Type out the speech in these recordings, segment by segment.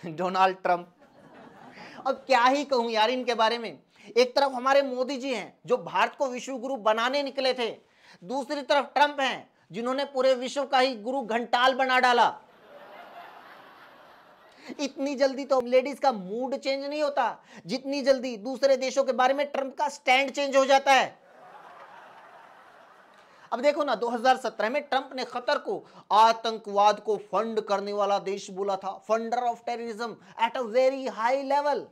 Donald Trump. अब क्या ही कहूं यार इनके बारे में। एक तरफ हमारे मोदी जी हैं जो भारत को विश्व गुरु बनाने निकले थे, दूसरी तरफ ट्रंप हैं जिन्होंने पूरे विश्व का ही गुरु घंटाल बना डाला। इतनी जल्दी तो लेडीज का मूड चेंज नहीं होता जितनी जल्दी दूसरे देशों के बारे में ट्रंप का स्टैंड चेंज हो जाता है। अब देखो ना, 2017 में ट्रंप ने कतर को आतंकवाद को फंड करने वाला देश बोला था, funder of terrorism at a very high level.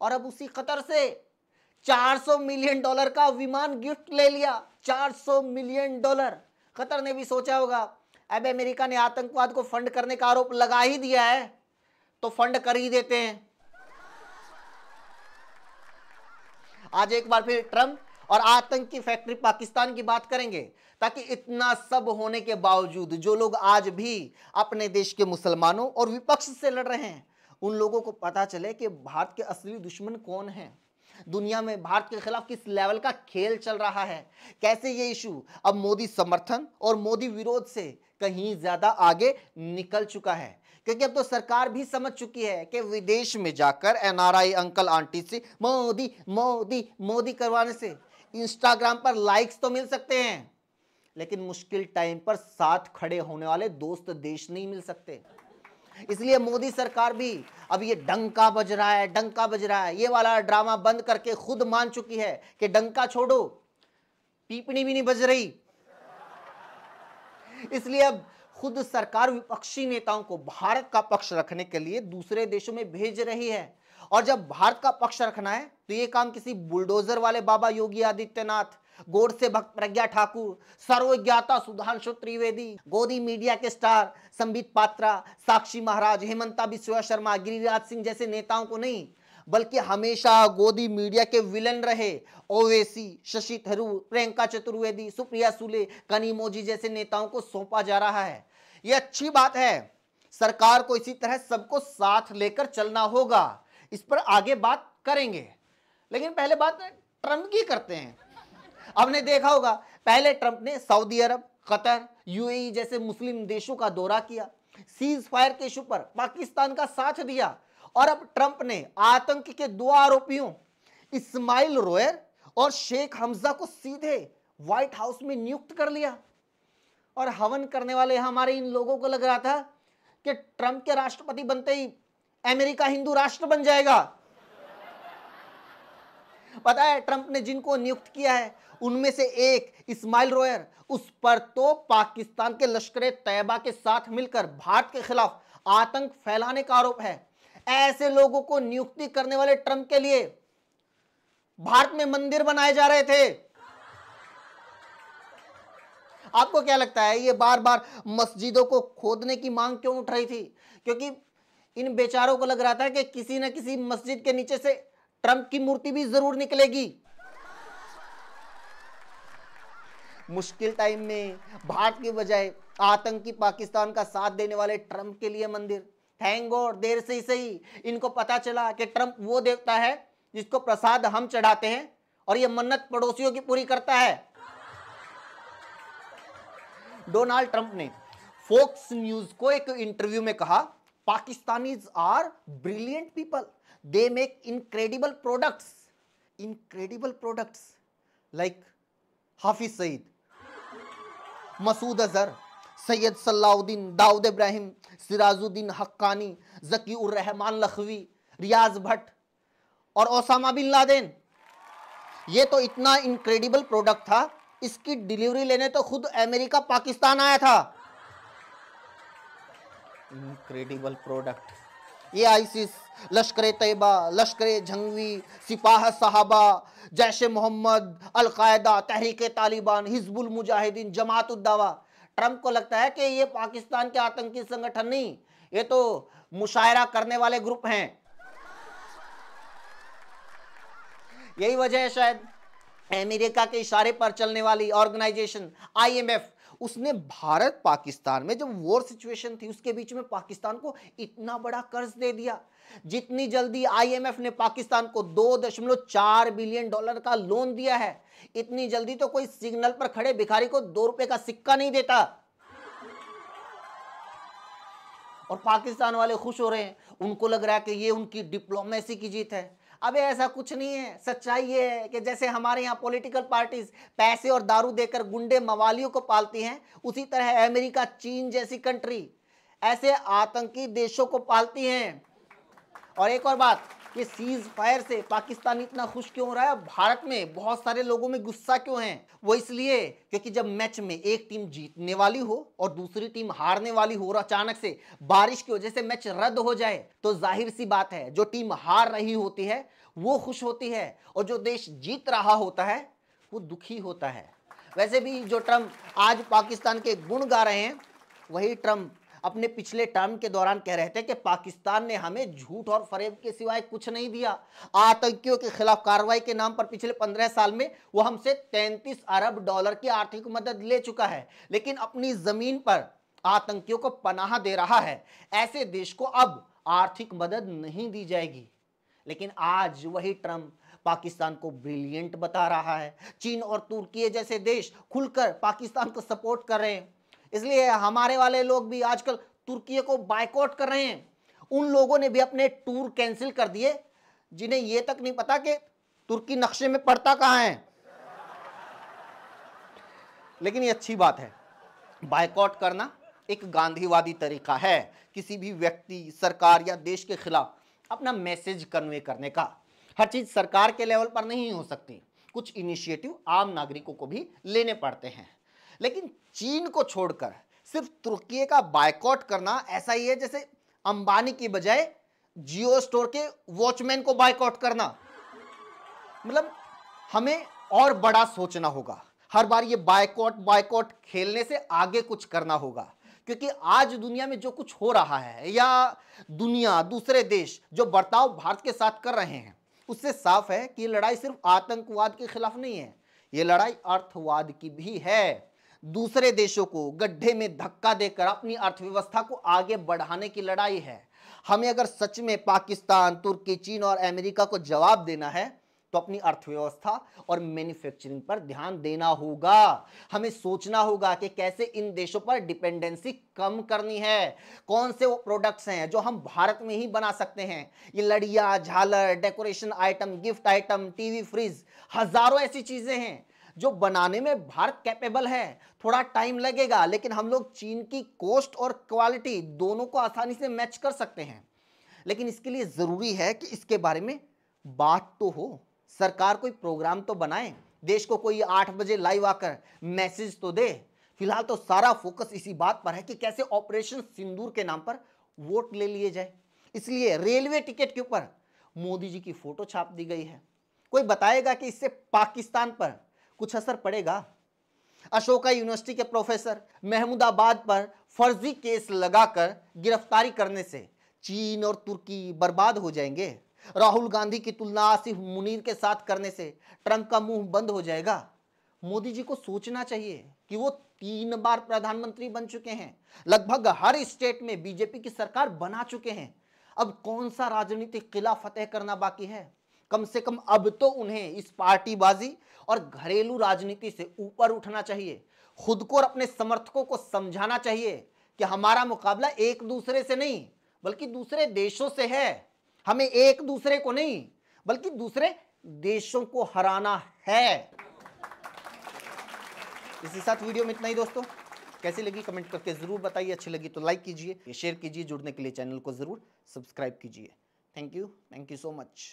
और अब उसी कतर से $400 मिलियन का विमान गिफ्ट ले लिया। $400 मिलियन। कतर ने भी सोचा होगा, अब अमेरिका ने आतंकवाद को फंड करने का आरोप लगा ही दिया है तो फंड कर ही देते हैं। आज एक बार फिर ट्रंप और आतंक की फैक्ट्री पाकिस्तान की बात करेंगे, ताकि इतना सब होने के बावजूद जो लोग आज भी अपने देश के मुसलमानों और विपक्ष से लड़ रहे हैं, उन लोगों को पता चले कि भारत के असली दुश्मन कौन हैं, दुनिया में भारत के खिलाफ किस लेवल का खेल चल रहा है, कैसे ये इशू अब मोदी समर्थन और मोदी विरोध से कहीं ज्यादा आगे निकल चुका है। क्योंकि अब तो सरकार भी समझ चुकी है कि विदेश में जाकर एनआरआई अंकल आंटी से मोदी मोदी मोदी करवाने से इंस्टाग्राम पर लाइक्स तो मिल सकते हैं, लेकिन मुश्किल टाइम पर साथ खड़े होने वाले दोस्त देश नहीं मिल सकते। इसलिए मोदी सरकार भी अब ये डंका बज रहा है, डंका बज रहा है, ये वाला ड्रामा बंद करके खुद मान चुकी है कि डंका छोड़ो, पीपनी भी नहीं बज रही। इसलिए अब खुद सरकार विपक्षी नेताओं को भारत का पक्ष रखने के लिए दूसरे देशों में भेज रही है। और जब भारत का पक्ष रखना है तो ये काम किसी बुलडोजर वाले बाबा योगी आदित्यनाथ, गोडसे भक्त प्रज्ञा ठाकुर, सर्वज्ञाता सुधांशु त्रिवेदी, गोदी मीडिया के स्टार संबित पात्रा, साक्षी महाराज, हेमंता बिस्वा शर्मा, गिरिराज सिंह जैसे नेताओं को नहीं, बल्कि हमेशा गोदी मीडिया के विलन रहे ओवैसी, शशि थरूर, प्रियंका चतुर्वेदी, सुप्रिया सुले, कनिमोजी जैसे नेताओं को सौंपा जा रहा है। ये अच्छी बात है, सरकार को इसी तरह सबको साथ लेकर चलना होगा। इस पर आगे बात करेंगे, लेकिन पहले बात ट्रंप की करते हैं। आपने देखा होगा, पहले ट्रंप ने सऊदी अरब, कतर, यूएई जैसे मुस्लिम देशों का दौरा किया, सीज फायर के इशू पर पाकिस्तान का साथ दिया, और अब ट्रंप ने आतंक के दो आरोपियों इस्माइल रोयर और शेख हमजा को सीधे व्हाइट हाउस में नियुक्त कर लिया। और हवन करने वाले हमारे इन लोगों को लग रहा था कि ट्रंप के राष्ट्रपति बनते ही अमेरिका हिंदू राष्ट्र बन जाएगा। पता है ट्रंप ने जिनको नियुक्त किया है उनमें से एक इस्माइल रोयर, उस पर तो पाकिस्तान के लश्कर तैयबा के साथ मिलकर भारत के खिलाफ आतंक फैलाने का आरोप है। ऐसे लोगों को नियुक्ति करने वाले ट्रंप के लिए भारत में मंदिर बनाए जा रहे थे। आपको क्या लगता है ये बार बार मस्जिदों को खोदने की मांग क्यों उठ रही थी? क्योंकि इन बेचारों को लग रहा था कि किसी न किसी मस्जिद के नीचे से ट्रंप की मूर्ति भी जरूर निकलेगी। मुश्किल टाइम में भारत की बजाय आतंकी पाकिस्तान का साथ देने वाले ट्रंप के लिए मंदिर। थैंक गॉड, देर से ही सही इनको पता चला कि ट्रंप वो देवता है जिसको प्रसाद हम चढ़ाते हैं और ये मन्नत पड़ोसियों की पूरी करता है। डोनाल्ड ट्रंप ने फॉक्स न्यूज को एक इंटरव्यू में कहा, Pakistanis are brilliant people, they make incredible products like Hafiz Saeed, Masood Azhar, Syed Salahuddin, Dawood Ibrahim, Sirajuddin Haqqani, Zaki ur Rehman Lakhvi, रियाज भट्ट और ओसामा बिन लादेन। ये तो इतना इनक्रेडिबल प्रोडक्ट था, इसकी डिलीवरी लेने तो खुद अमेरिका पाकिस्तान आया था। Incredible product. ये आईसिस, लश्कर तैयबा, लश्कर जंगवी, सिपाह साहबा, जैश मोहम्मद, अलकायदा, तहरीक तालिबान, हिजबुल मुजाहिदीन, जमात उद दावा। ट्रंप को लगता है कि ये पाकिस्तान के आतंकी संगठन नहीं, ये तो मुशायरा करने वाले ग्रुप हैं। यही वजह है शायद अमेरिका के इशारे पर चलने वाली ऑर्गेनाइजेशन आईएमएफ, उसने भारत पाकिस्तान में जब वॉर सिचुएशन थी उसके बीच में पाकिस्तान को इतना बड़ा कर्ज दे दिया। जितनी जल्दी आईएमएफ ने पाकिस्तान को $2.4 बिलियन का लोन दिया है, इतनी जल्दी तो कोई सिग्नल पर खड़े भिखारी को $2 का सिक्का नहीं देता। और पाकिस्तान वाले खुश हो रहे हैं, उनको लग रहा है कि ये उनकी डिप्लोमेसी की जीत है। अबे ऐसा कुछ नहीं है। सच्चाई ये है कि जैसे हमारे यहाँ पॉलिटिकल पार्टीज पैसे और दारू देकर गुंडे मवालियों को पालती हैं, उसी तरह अमेरिका, चीन जैसी कंट्री ऐसे आतंकी देशों को पालती हैं। और एक और बात, ये सीज फायर से पाकिस्तान इतना खुश क्यों हो रहा है? भारत में बहुत सारे लोगों में गुस्सा क्यों है? वो इसलिए क्योंकि जब मैच में एक टीम जीतने वाली हो और दूसरी टीम हारने वाली हो और अचानक से बारिश की वजह से मैच रद्द हो जाए, तो जाहिर सी बात है जो टीम हार रही होती है वो खुश होती है और जो देश जीत रहा होता है वो दुखी होता है। वैसे भी जो ट्रम्प आज पाकिस्तान के गुण गा रहे हैं, वही ट्रम्प अपने पिछले टर्म के दौरान कह रहे थे कि पाकिस्तान ने हमें झूठ और फरेब के सिवाय कुछ नहीं दिया। आतंकियों के खिलाफ कार्रवाई के नाम पर पिछले 15 साल में वो हमसे 33 अरब डॉलर की आर्थिक मदद ले चुका है, लेकिन अपनी जमीन पर आतंकियों को पनाह दे रहा है। ऐसे देश को अब आर्थिक मदद नहीं दी जाएगी। लेकिन आज वही ट्रम्प पाकिस्तान को ब्रिलियंट बता रहा है। चीन और तुर्की जैसे देश खुलकर पाकिस्तान को सपोर्ट कर रहे हैं, इसलिए हमारे वाले लोग भी आजकल तुर्की को बायकॉट कर रहे हैं। उन लोगों ने भी अपने टूर कैंसिल कर दिए जिन्हें यह तक नहीं पता कि तुर्की नक्शे में पड़ता कहां है। लेकिन ये अच्छी बात है, बायकॉट करना एक गांधीवादी तरीका है किसी भी व्यक्ति, सरकार या देश के खिलाफ अपना मैसेज कन्वे करने का। हर चीज सरकार के लेवल पर नहीं हो सकती, कुछ इनिशिएटिव आम नागरिकों को भी लेने पड़ते हैं। लेकिन चीन को छोड़कर सिर्फ तुर्की का बायकॉट करना ऐसा ही है जैसे अंबानी की बजाय जियो स्टोर के वॉचमैन को बायकॉट करना। मतलब हमें और बड़ा सोचना होगा। हर बार ये बायकॉट खेलने से आगे कुछ करना होगा, क्योंकि आज दुनिया में जो कुछ हो रहा है या दुनिया, दूसरे देश जो बर्ताव भारत के साथ कर रहे हैं, उससे साफ है कि ये लड़ाई सिर्फ आतंकवाद के खिलाफ नहीं है, ये लड़ाई अर्थवाद की भी है। दूसरे देशों को गड्ढे में धक्का देकर अपनी अर्थव्यवस्था को आगे बढ़ाने की लड़ाई है। हमें अगर सच में पाकिस्तान, तुर्की, चीन और अमेरिका को जवाब देना है तो अपनी अर्थव्यवस्था और मैन्युफैक्चरिंग पर ध्यान देना होगा। हमें सोचना होगा कि कैसे इन देशों पर डिपेंडेंसी कम करनी है, कौन से वो प्रोडक्ट्स हैं जो हम भारत में ही बना सकते हैं। ये लड़ियां, झालर, decoration item, gift item, TV, fridge, हजारों ऐसी चीजें हैं जो बनाने में भारत कैपेबल है। थोड़ा टाइम लगेगा, लेकिन हम लोग चीन की कॉस्ट और क्वालिटी दोनों को आसानी से मैच कर सकते हैं। लेकिन इसके लिए जरूरी है कि इसके बारे में बात तो हो, सरकार कोई प्रोग्राम तो बनाए, देश को कोई 8 बजे लाइव आकर मैसेज तो दे। फिलहाल तो सारा फोकस इसी बात पर है कि कैसे ऑपरेशन सिंदूर के नाम पर वोट ले लिए जाए। इसलिए रेलवे टिकट के ऊपर मोदी जी की फोटो छाप दी गई है। कोई बताएगा कि इससे पाकिस्तान पर कुछ असर पड़ेगा? अशोका यूनिवर्सिटी के प्रोफेसर महमूदाबाद पर फर्जी केस लगाकर गिरफ्तारी करने से चीन और तुर्की बर्बाद हो जाएंगे। राहुल गांधी की तुलना आसिफ मुनीर के साथ करने से ट्रंप का मुंह बंद हो जाएगा। मोदी जी को सोचना चाहिए कि वो 3 बार प्रधानमंत्री बन चुके हैं, लगभग हर स्टेट में बीजेपी की सरकार बना चुके हैं। अब कौन सा राजनीतिक किला फतेह करना बाकी है? कम से कम अब तो उन्हें इस पार्टीबाजी और घरेलू राजनीति से ऊपर उठना चाहिए। खुद को और अपने समर्थकों को समझाना चाहिए कि हमारा मुकाबला एक दूसरे से नहीं बल्कि दूसरे देशों से है। हमें एक दूसरे को नहीं बल्कि दूसरे देशों को हराना है। इसी साथ वीडियो में इतना ही दोस्तों। कैसी लगी कमेंट करके जरूर बताइए। अच्छी लगी तो लाइक कीजिए, शेयर कीजिए। जुड़ने के लिए चैनल को जरूर सब्सक्राइब कीजिए। Thank you so much.